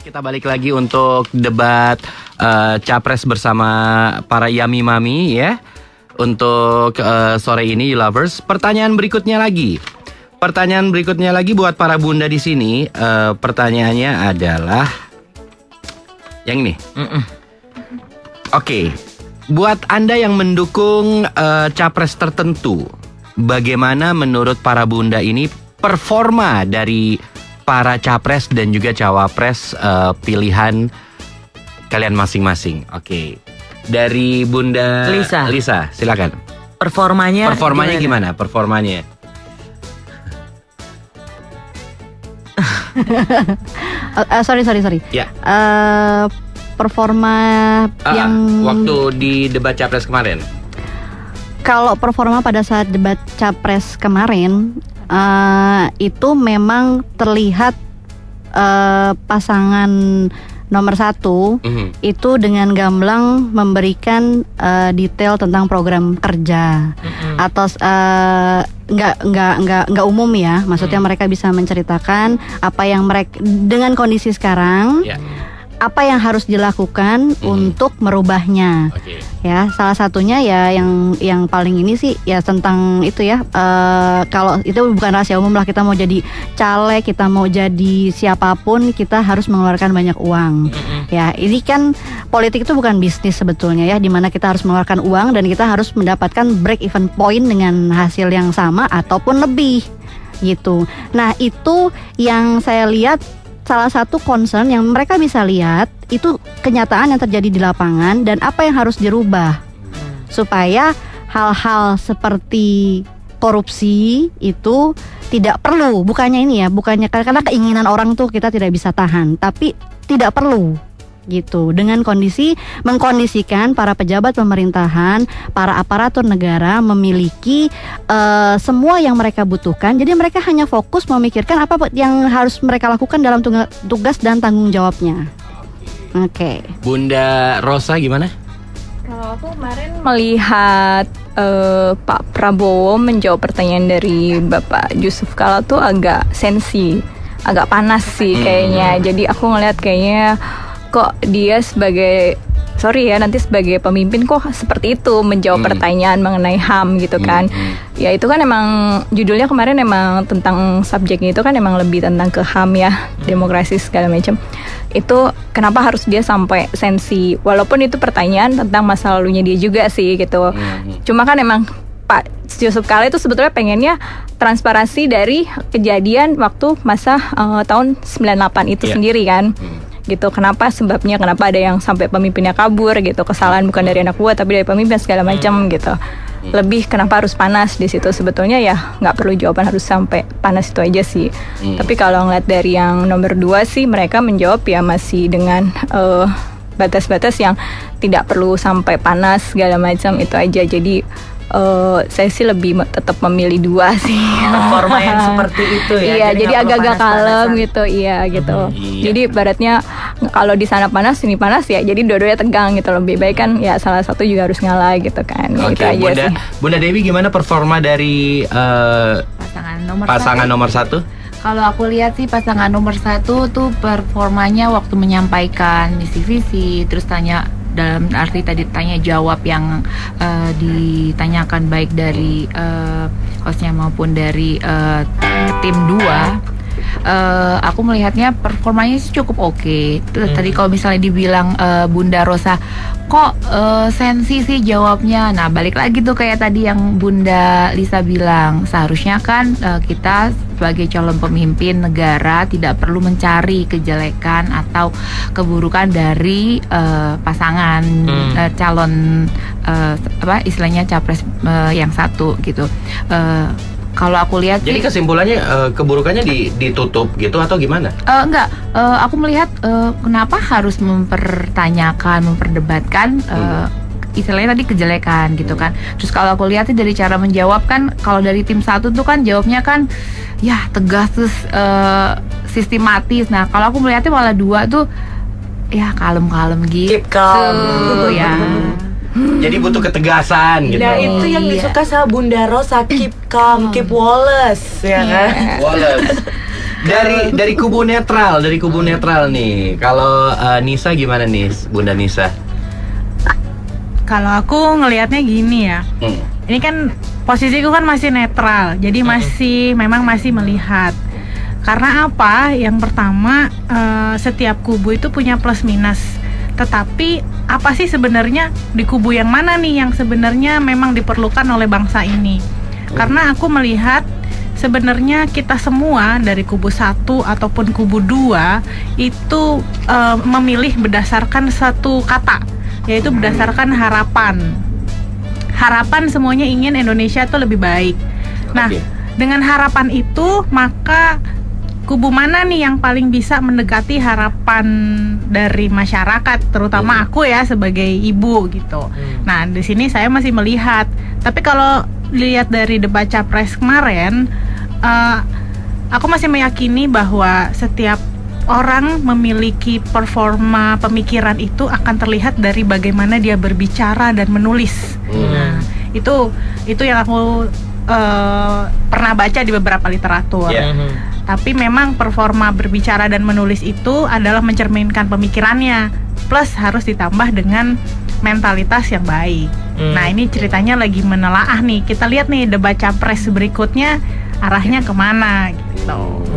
Kita balik lagi untuk debat capres bersama para Yummy Mami ya. Untuk sore ini You Lovers. Pertanyaan berikutnya lagi buat para bunda di sini. Pertanyaannya adalah yang ini. Oke. Buat Anda yang mendukung capres tertentu, bagaimana menurut para bunda ini performa dari para capres dan juga cawapres pilihan kalian masing-masing? Oke. Dari Bunda Lisa, silakan. Performanya gimana? Performanya? Sorry. Ya. Performa yang waktu di debat capres kemarin. Kalau performa pada saat debat capres kemarin itu memang terlihat pasangan nomor 1 itu dengan gamblang memberikan detail tentang program kerja atau nggak umum ya, maksudnya mereka bisa menceritakan apa yang mereka dengan kondisi sekarang. Apa yang harus dilakukan untuk merubahnya? Ya, salah satunya ya yang paling ini sih ya tentang itu ya. Kalau itu bukan rahasia umum lah, kita mau jadi caleg, kita mau jadi siapapun, kita harus mengeluarkan banyak uang. Ya, ini kan politik itu bukan bisnis sebetulnya ya, dimana kita harus mengeluarkan uang dan kita harus mendapatkan break even point dengan hasil yang sama ataupun lebih gitu. Nah, itu yang saya lihat. Salah satu concern yang mereka bisa lihat itu kenyataan yang terjadi di lapangan dan apa yang harus dirubah supaya hal-hal seperti korupsi itu tidak perlu. Bukannya karena keinginan orang tuh kita tidak bisa tahan, tapi tidak perlu gitu. Dengan mengkondisikan para pejabat pemerintahan, para aparatur negara memiliki semua yang mereka butuhkan. Jadi mereka hanya fokus memikirkan apa yang harus mereka lakukan dalam tugas dan tanggung jawabnya. Oke. Bunda Rosa gimana? Kalau aku kemarin melihat Pak Prabowo menjawab pertanyaan dari Bapak Yusuf Kala tuh agak sensi, agak panas sih kayaknya. Jadi aku ngeliat kayaknya kok dia sebagai pemimpin kok seperti itu menjawab pertanyaan mengenai HAM gitu kan. Ya itu kan emang judulnya kemarin emang tentang subjeknya itu kan emang lebih tentang ke HAM ya, demokrasi segala macam. Itu kenapa harus dia sampai sensi, walaupun itu pertanyaan tentang masa lalunya dia juga sih gitu. Cuma kan emang Pak Yusuf Kala itu sebetulnya pengennya transparansi dari kejadian waktu masa tahun 98 itu sendiri kan. Gitu, sebabnya kenapa ada yang sampai pemimpinnya kabur gitu, kesalahan bukan dari anak buah tapi dari pemimpin segala macam gitu. Lebih kenapa harus panas di situ, sebetulnya ya nggak perlu jawaban harus sampai panas itu aja sih. Tapi kalau ngeliat dari yang nomor 2 sih, mereka menjawab ya masih dengan batas-batas yang tidak perlu sampai panas segala macam itu aja. Jadi saya sih lebih tetap memilih 2 sih. Performa yang seperti itu ya. Iya, jadi agak-agak kalem gitu. Iya gitu. Jadi ibaratnya kalau di sana panas, sini panas ya. Jadi dua-duanya tegang gitu. Lebih baik kan ya salah satu juga harus ngalah gitu kan. Gitu aja sih. Bunda Dewi gimana performa dari pasangan nomor 1? Kalau aku lihat sih pasangan nomor 1 tuh performanya waktu menyampaikan visi-visi, terus tanya dalam arti tadi tanya jawab yang ditanyakan baik dari hostnya maupun dari tim 2. Aku melihatnya performanya sih cukup oke. Tadi kalau misalnya dibilang Bunda Rosa kok sensi sih jawabnya. Nah balik lagi tuh kayak tadi yang Bunda Lisa bilang, seharusnya kan kita sebagai calon pemimpin negara tidak perlu mencari kejelekan atau keburukan dari pasangan calon istilahnya capres yang satu gitu. Kalau aku lihat jadi sih, kesimpulannya keburukannya ditutup gitu atau gimana? Enggak, aku melihat kenapa harus memperdebatkan istilahnya tadi kejelekan gitu kan. Terus kalau aku lihat sih dari cara menjawab kan, kalau dari tim 1 tuh kan jawabnya kan ya tegas terus sistematis. Nah kalau aku melihatnya malah 2 tuh ya kalem-kalem gitu. Keep calm ya. Jadi butuh ketegasan gitu. Nah itu yang disuka sama Bunda Rosa, keep calm, keep Wallace ya kan. Wallace. Dari kubu netral nih. Kalau Nisa gimana nih, Bunda Nisa? Kalau aku ngelihatnya gini ya, ini kan posisiku kan masih netral, jadi memang masih melihat. Karena apa? Yang pertama, setiap kubu itu punya plus minus. Tetapi apa sih sebenarnya di kubu yang mana nih yang sebenarnya memang diperlukan oleh bangsa ini? Karena aku melihat sebenarnya kita semua dari kubu 1 ataupun kubu 2 itu memilih berdasarkan satu kata, yaitu berdasarkan harapan. Harapan semuanya ingin Indonesia itu lebih baik. Nah, dengan harapan itu maka kubu mana nih yang paling bisa mendekati harapan dari masyarakat, terutama aku ya sebagai ibu gitu. Nah, di sini saya masih melihat. Tapi kalau lihat dari debat capres kemarin, aku masih meyakini bahwa setiap orang memiliki performa pemikiran itu akan terlihat dari bagaimana dia berbicara dan menulis. Nah, itu yang aku pernah baca di beberapa literatur. Tapi memang performa berbicara dan menulis itu adalah mencerminkan pemikirannya, plus harus ditambah dengan mentalitas yang baik. Nah, ini ceritanya lagi menelaah nih. Kita lihat nih debat capres berikutnya arahnya kemana gitu.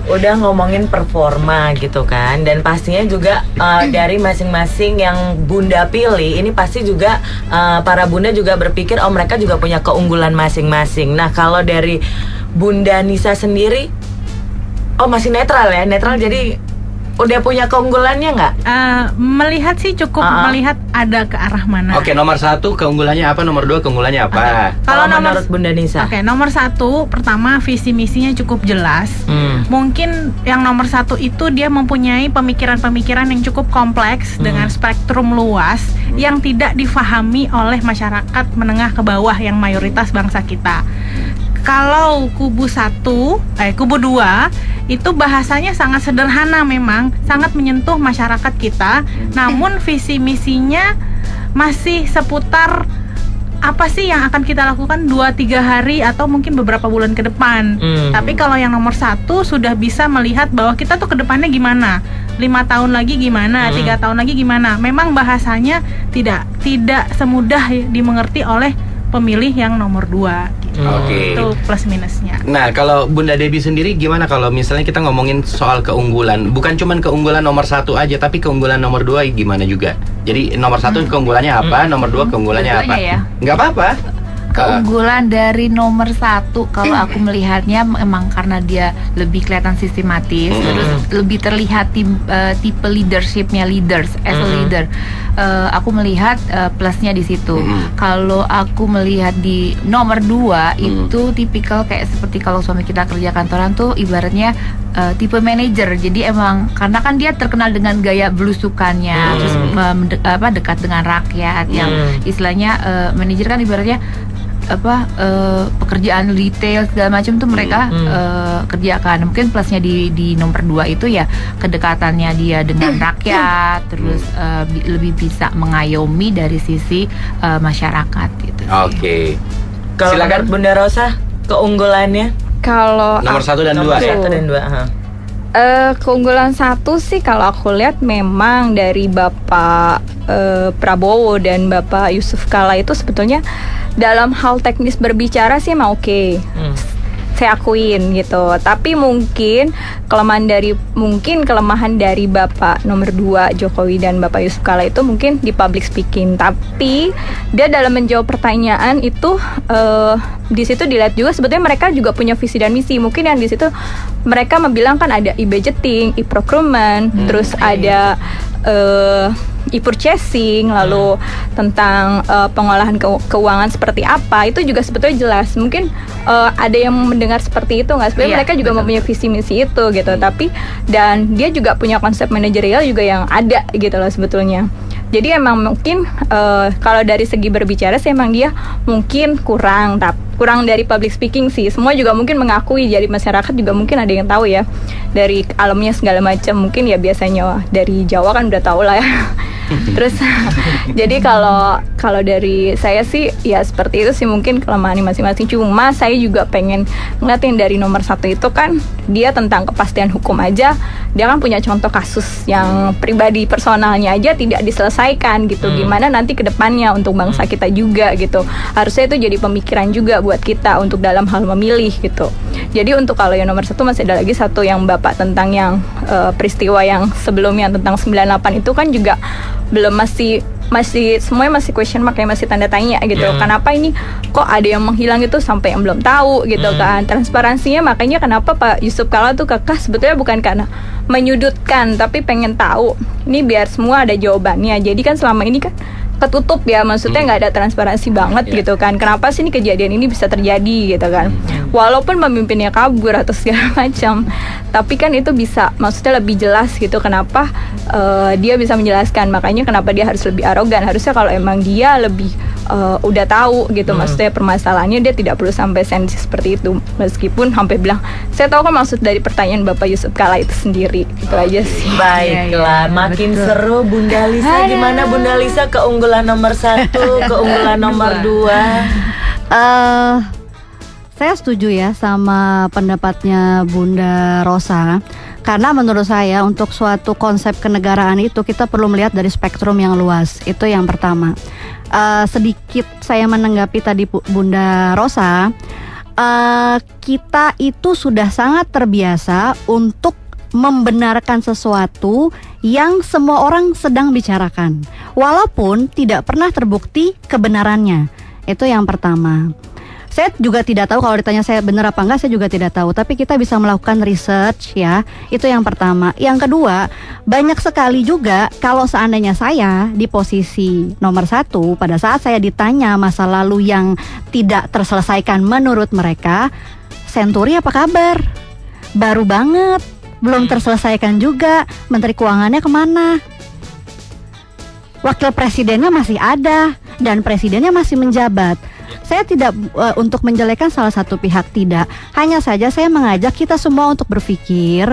Udah ngomongin performa gitu kan, dan pastinya juga dari masing-masing yang Bunda pilih ini pasti juga para Bunda juga berpikir mereka juga punya keunggulan masing-masing. Nah, kalau dari Bunda Nisa sendiri masih netral ya, jadi udah punya keunggulannya nggak? Melihat sih cukup melihat ada ke arah mana. Oke, nomor 1 keunggulannya apa? Nomor 2 keunggulannya apa? Kalau menurut Bunda Nisa? Oke, nomor 1 pertama visi misinya cukup jelas. Mungkin yang nomor 1 itu dia mempunyai pemikiran-pemikiran yang cukup kompleks dengan spektrum luas yang tidak difahami oleh masyarakat menengah ke bawah yang mayoritas bangsa kita. Kalau kubu 2 itu bahasanya sangat sederhana, memang sangat menyentuh masyarakat kita, namun visi misinya masih seputar apa sih yang akan kita lakukan 2-3 hari atau mungkin beberapa bulan ke depan. Tapi kalau yang nomor 1 sudah bisa melihat bahwa kita tuh ke depannya gimana, 5 tahun lagi gimana, 3 tahun lagi gimana. Memang bahasanya tidak semudah dimengerti oleh pemilih yang nomor 2 gitu. Itu plus minusnya. Nah, kalau Bunda Debbie sendiri gimana kalau misalnya kita ngomongin soal keunggulan? Bukan cuman keunggulan nomor 1 aja, tapi keunggulan nomor 2 gimana juga? Jadi nomor 1 keunggulannya apa, nomor 2 keunggulannya apa? Ya? Nggak apa-apa. Keunggulan dari nomor 1 kalau aku melihatnya memang karena dia lebih kelihatan sistematis, terus lebih terlihat tipe leadershipnya, leaders as a leader. Aku melihat plusnya di situ. Kalau aku melihat di nomor 2 itu tipikal kayak seperti kalau suami kita kerja kantoran tuh ibaratnya tipe manajer. Jadi emang karena kan dia terkenal dengan gaya belusukannya, terus dekat dengan rakyat, yang istilahnya manajer kan ibaratnya pekerjaan retail segala macam tuh mereka kerjakan. Mungkin plusnya di nomor 2 itu ya kedekatannya dia dengan rakyat, terus lebih bisa mengayomi dari sisi masyarakat gitu. Kalau silakan Bunda Rosa, keunggulannya? Kalau nomor 1 dan 2. Nomor 1 dan 2. Keunggulan 1 sih kalau aku lihat memang dari Bapak Prabowo dan Bapak Yusuf Kala itu sebetulnya dalam hal teknis berbicara sih emang oke. Saya akuin gitu. Tapi mungkin kelemahan dari Bapak nomor 2 Jokowi dan Bapak Yusuf Kala itu mungkin di public speaking. Tapi dia dalam menjawab pertanyaan itu di situ dilihat juga sebetulnya mereka juga punya visi dan misi. Mungkin yang di situ mereka membilang kan ada e-budgeting, e-procurement, terus ada e-purchasing, lalu tentang pengolahan keuangan seperti apa, itu juga sebetulnya jelas. Mungkin ada yang mendengar seperti itu nggak? Sebenarnya mereka juga mempunyai visi misi itu gitu. Tapi dan dia juga punya konsep manajerial juga yang ada gitu loh sebetulnya. Jadi emang mungkin kalau dari segi berbicara sih emang dia mungkin kurang dari public speaking sih. Semua juga mungkin mengakui, jadi masyarakat juga mungkin ada yang tahu ya dari alamnya segala macam. Mungkin ya biasanya dari Jawa kan udah tahu lah ya. Terus jadi kalau dari saya sih ya seperti itu sih mungkin kelemahan masing-masing. Cuma saya juga pengen ngeliatin dari nomor 1 itu kan dia tentang kepastian hukum aja. Dia kan punya contoh kasus yang pribadi personalnya aja tidak diselesaikan gitu. Gimana nanti ke depannya untuk bangsa kita juga gitu. Harusnya itu jadi pemikiran juga buat kita untuk dalam hal memilih gitu. Jadi untuk kalau yang nomor 1 masih ada lagi satu yang Bapak tentang yang peristiwa yang sebelumnya tentang 98 itu kan juga belum masih semuanya masih question mark ya, masih tanda tanya gitu. Kenapa ini kok ada yang menghilang itu sampai yang belum tahu gitu kan. Transparansinya makanya kenapa Pak Yusuf Kala tuh kekeh sebetulnya bukan karena menyudutkan tapi pengen tahu. Ini biar semua ada jawabannya. Jadi kan selama ini kan ketutup ya, maksudnya nggak ada transparansi banget gitu kan. Kenapa sih ini kejadian ini bisa terjadi gitu kan. Walaupun pemimpinnya kabur atau segala macam, tapi kan itu bisa maksudnya lebih jelas gitu kenapa dia bisa menjelaskan. Makanya kenapa dia harus lebih arogan. Harusnya kalau emang dia lebih udah tahu gitu maksudnya permasalahannya, dia tidak perlu sampai sensi seperti itu. Meskipun sampai bilang, saya tahu kan maksud dari pertanyaan Bapak Yusuf Kala itu sendiri. Itu aja sih. Baiklah, makin seru. Bunda Lisa, gimana Bunda Lisa keunggulan nomor 1, keunggulan nomor 2? Saya setuju ya sama pendapatnya Bunda Rosa. Karena menurut saya untuk suatu konsep kenegaraan itu kita perlu melihat dari spektrum yang luas. Itu yang pertama. Sedikit saya menanggapi tadi Bunda Rosa, kita itu sudah sangat terbiasa untuk membenarkan sesuatu yang semua orang sedang bicarakan, walaupun tidak pernah terbukti kebenarannya. Itu yang pertama. Saya juga tidak tahu, kalau ditanya saya benar apa enggak, saya juga tidak tahu. Tapi kita bisa melakukan research ya. Itu yang pertama. Yang kedua, banyak sekali juga kalau seandainya saya di posisi nomor 1, pada saat saya ditanya masa lalu yang tidak terselesaikan menurut mereka, Senturi apa kabar? Baru banget, belum terselesaikan juga. Menteri Keuangannya kemana? Wakil presidennya masih ada dan presidennya masih menjabat. Saya tidak untuk menjelekkan salah satu pihak, tidak. Hanya saja saya mengajak kita semua untuk berpikir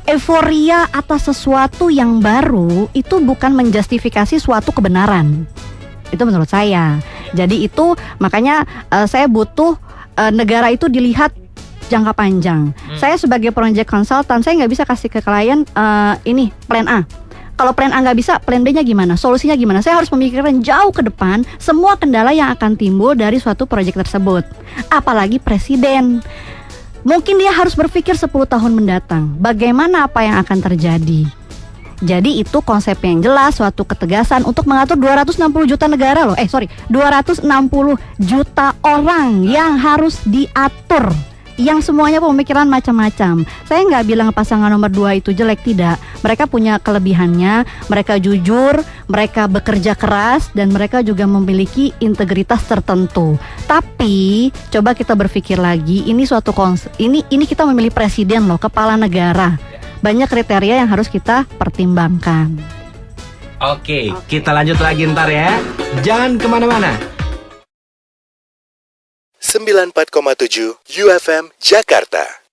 euforia atas sesuatu yang baru itu bukan menjustifikasi suatu kebenaran. Itu menurut saya. Jadi itu makanya saya butuh negara itu dilihat jangka panjang. Saya sebagai project consultant, saya nggak bisa kasih ke klien ini plan A. Kalau plan A nggak bisa, plan B-nya gimana? Solusinya gimana? Saya harus memikirkan jauh ke depan semua kendala yang akan timbul dari suatu proyek tersebut. Apalagi presiden. Mungkin dia harus berpikir 10 tahun mendatang. Bagaimana apa yang akan terjadi? Jadi itu konsep yang jelas, suatu ketegasan untuk mengatur 260 juta negara loh. 260 juta orang yang harus diatur, yang semuanya pemikiran macam-macam. Saya nggak bilang pasangan nomor 2 itu jelek, tidak. Mereka punya kelebihannya, mereka jujur, mereka bekerja keras, dan mereka juga memiliki integritas tertentu. Tapi coba kita berpikir lagi, ini suatu ini kita memilih presiden loh, kepala negara. Banyak kriteria yang harus kita pertimbangkan. Oke, kita lanjut lagi ntar ya. Jangan kemana-mana. 94,7 UFM Jakarta.